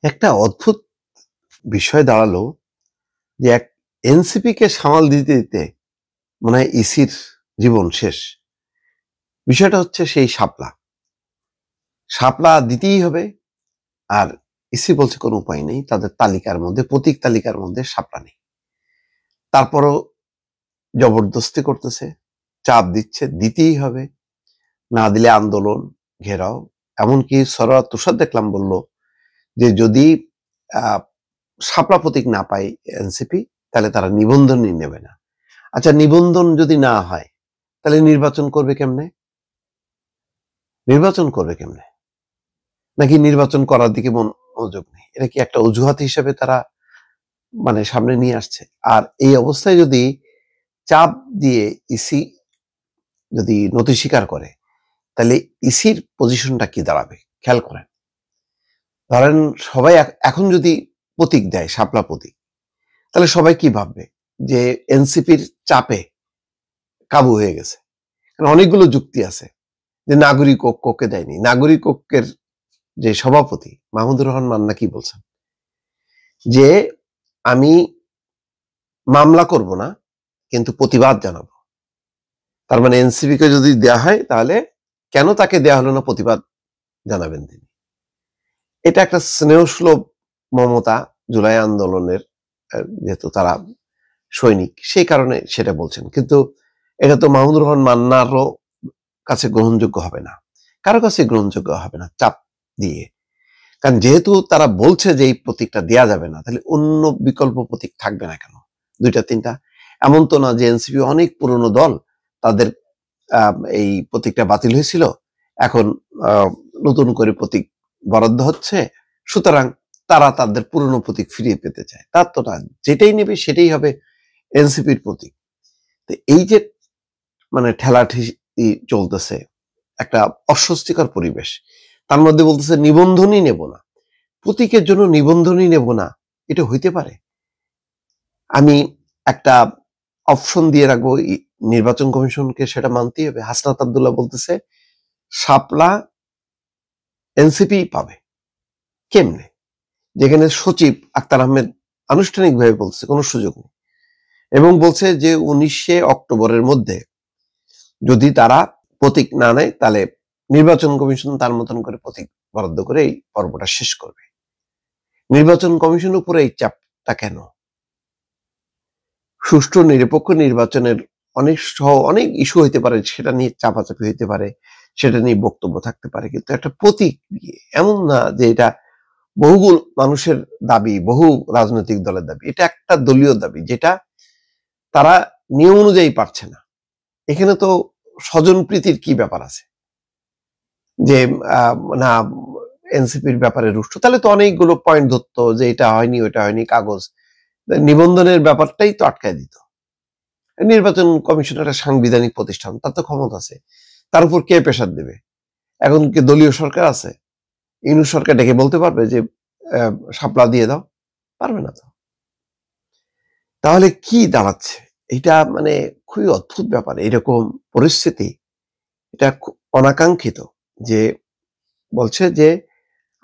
একটা অদ্ভুত বিষয় দাঁড়ালো যে এক এনসিপি কে সামাল দিতে দিতে মনে হয় ইসির জীবন শেষ। বিষয়টা হচ্ছে সেই শাপলা শাপলা দিতেই হবে। আর ইসি বলছে কোনো উপায় নেই, তাদের তালিকার মধ্যে প্রতীক তালিকার মধ্যে শাপলা নেই। তারপরও জবরদস্তি করতেছে, চাপ দিচ্ছে, দিতেই হবে, না দিলে আন্দোলন, ঘেরাও। এমনকি সরোয়ার তুষার দেখলাম বলল যে যদি শাপলা প্রতীক না পায় এনসিপি তাহলে তারা নিবন্ধনই নেবে না। আচ্ছা, নিবন্ধন যদি না হয় তাহলে নির্বাচন করবে কেমনে? নাকি নির্বাচন করার দিকে মনোযোগ নেই? এটা কি একটা অজুহাত হিসেবে তারা সামনে নিয়ে আসছে? আর এই অবস্থায় যদি চাপ দিয়ে ইসি যদি নতি স্বীকার করে তাহলে ইসির পজিশনটা কি দাঁড়াবে খেয়াল করেন। ধরেন সবাই এখন যদি প্রতীক দেয় শাপলা প্রতীক, তাহলে সবাই কি ভাববে যে এনসিপির চাপে কাবু হয়ে গেছে। কারণ অনেকগুলো যুক্তি আছে যে নাগরিক ঐক্যকে দেয়নি। নাগরিক ঐক্যের যে সভাপতি মাহমুদুর রহমান মান্না কি বলছেন যে আমি মামলা করব না, কিন্তু প্রতিবাদ জানাবো। তার মানে এনসিপি কে যদি দেয়া হয় তাহলে কেন তাকে দেয়া হলো না প্রতিবাদ জানাবেন তিনি। এটা একটা স্নেহসুলভ মমতা, জুলাই আন্দোলনের যেহেতু তারা সৈনিক সেই কারণে সেটা বলছেন, কিন্তু এটা তো মাহমুদুর রহমান মান্নারও কাছে গ্রহণযোগ্য হবে না, কারো কাছে গ্রহণযোগ্য হবে না চাপ দিয়ে। কারণ যেহেতু তারা বলছে যে এই প্রতীকটা দেয়া যাবে না, তাহলে অন্য বিকল্প প্রতীক থাকবে না কেন? দুইটা তিনটা। এমন তো না যে এনসিপি অনেক পুরনো দল, তাদের এই প্রতীকটা বাতিল হয়েছিল, এখন নতুন করে প্রতীক বরাদ্দ হচ্ছে, সুতরাং তারা তাদের পুরনো প্রতীক ফিরিয়ে পেতে চায়। তার তো না, যেটাই নেবে সেটাই হবে এনসিপির প্রতীক। তো এই যে ঠেলাঠেলি চলতেছে, একটা অস্বস্তিকর পরিবেশ। তার মধ্যে বলতেছে নিবন্ধনই নেব না, প্রতীকের জন্য নিবন্ধনই নেব না। এটা হইতে পারে? আমি একটা অপশন দিয়ে রাখবো নির্বাচন কমিশনকে, সেটা মানতেই হবে। হাসনাত আব্দুল্লাহ বলতেছে শাপলা এনসিপি পাবে কেমনে, যেখানে সচিব আক্তার আহমেদ আনুষ্ঠানিকভাবে বলছে কোনো সুযোগ নেই, এবং বলছে যে 19শে অক্টোবরের মধ্যে যদি তারা প্রতীক না নেয় তাহলে নির্বাচন কমিশন তার মতন করে প্রতীক বরাদ্দ করে এই পর্বটা শেষ করবে। নির্বাচন কমিশনের উপরে এই চাপটা কেন? সুষ্ঠু নিরপেক্ষ নির্বাচনের অনেক ইস্যু হইতে পারে, সেটা নিয়ে চাপাচাপি হইতে পারে, সেটা নিয়ে বক্তব্য থাকতে পারে, কিন্তু একটা প্রতীক নিয়ে এমন না যে এটা বহু মানুষের দাবি, বহু রাজনৈতিক দলের দাবি। এটা একটা দলীয় দাবি যেটা তারা নিয়ম অনুযায়ী পারছে না। এখানে তো স্বজন প্রীতির কি ব্যাপার আছে যে না এনসিপির ব্যাপারে রুষ্ট? তাহলে তো অনেকগুলো পয়েন্ট ধরতো যে এটা হয়নি, ওইটা হয়নি, কাগজ নিবন্ধনের ব্যাপারটাই তো আটকায় দিত। নির্বাচন কমিশন একটা সাংবিধানিক প্রতিষ্ঠান, তার তো ক্ষমতা আছে, তার উপর কে প্রেসার দেবে? এখন কি দলীয় সরকার আছে? ইউনূস সরকার ডেকে বলতে পারবে যে শাপলা দিয়ে দাও? পারবে না তো। তাহলে কি দাঁড়াচ্ছে? এটা খুবই অদ্ভুত ব্যাপার। এরকম পরিস্থিতি, এটা অনাকাঙ্ক্ষিত। যে বলছে যে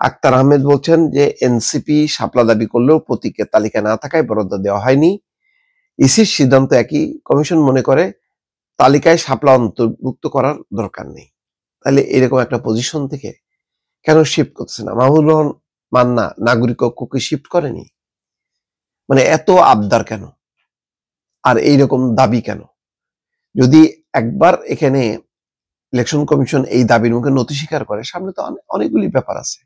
আক্তার আহমেদ বলছেন যে এনসিপি শাপলা দাবি করলেও প্রতীকের তালিকা না থাকায় বরাদ্দ দেওয়া হয়নি। ইসির সিদ্ধান্ত একই। কমিশন মনে করে তালিকায় শাপলা অন্তর্ভুক্ত করার দরকার নেই। তাহলে এরকম একটা পজিশন থেকে কেন শিফট করছে না? মাহমুদুর রহমান মান্না নাগরিক ঐক্যকে শিফট করেনি? এত আবদার কেন, আর এইরকম দাবি কেন? যদি একবার এখানে ইলেকশন কমিশন এই দাবির মুখে নতি স্বীকার করে, সামনে তো অনেকগুলি ব্যাপার আছে।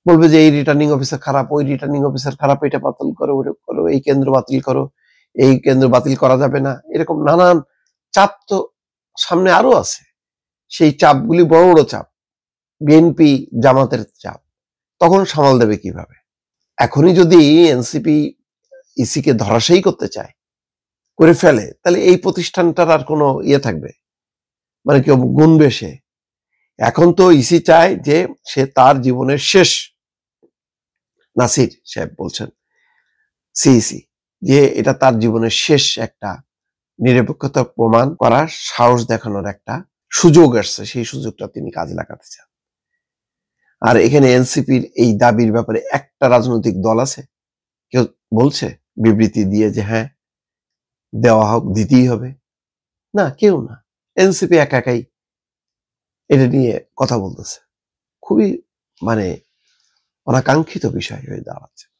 বলবে যে এই রিটার্নিং অফিসার খারাপ, ওই রিটার্নিং অফিসার খারাপ, এটা বাতিল করো, ওটা করো, এই কেন্দ্র বাতিল করো, এই কেন্দ্র বাতিল করা যাবে না, এরকম নানান চাপ তো সামনে আরো আছে। সেই চাপগুলি বড় বড় চাপ, বিএনপি জামাতের চাপ, তখন সামাল দেবে কিভাবে? এখনই যদি এনসিপি ইসি কে ধরাশায়ী করতে চায়, করে ফেলে, তাহলে এই প্রতিষ্ঠানটার আর কোনো থাকবে? কেউ গুনবে সে? এখন তো ইসি চায় যে সে তার জীবনের শেষ, নাসির সাহেব বলছেন সিইসি, যে এটা তার জীবনের শেষ একটা নিরপেক্ষতা প্রমাণ করার, সাহস দেখানোর একটা সুযোগ আসছে, সেই সুযোগটা তিনি কাজে লাগাতে চান। আর এখানে এনসিপির এই দাবির ব্যাপারে একটা রাজনৈতিক দল আছে কেউ বলছে বিবৃতি দিয়ে যে হ্যাঁ দেওয়া হোক, দিতেই হবে? না, কেউ না। এনসিপি একা একাই এটা নিয়ে কথা বলতেছে। খুবই মানে অনাকাঙ্ক্ষিত বিষয় হয়ে দাঁড়াচ্ছে।